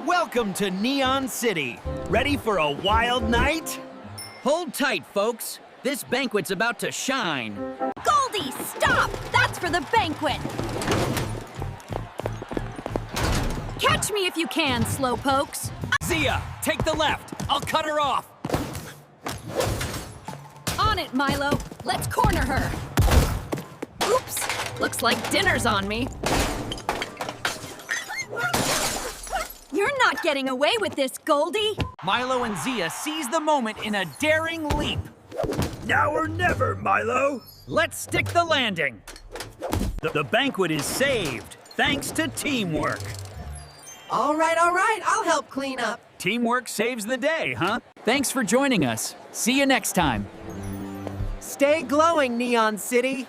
Welcome to Neon City. Ready for a wild night? Hold tight, folks. This banquet's about to shine. Goldie, stop! That's for the banquet! Catch me if you can, slowpokes. Zia, take the left. I'll cut her off. On it, Milo. Let's corner her. Oops, looks like dinner's on me. You're not getting away with this, Goldie. Milo and Zia seize the moment in a daring leap. Now or never, Milo. Let's stick the landing. The banquet is saved, thanks to teamwork. All right, I'll help clean up. Teamwork saves the day, huh? Thanks for joining us. See you next time. Stay glowing, Neon City.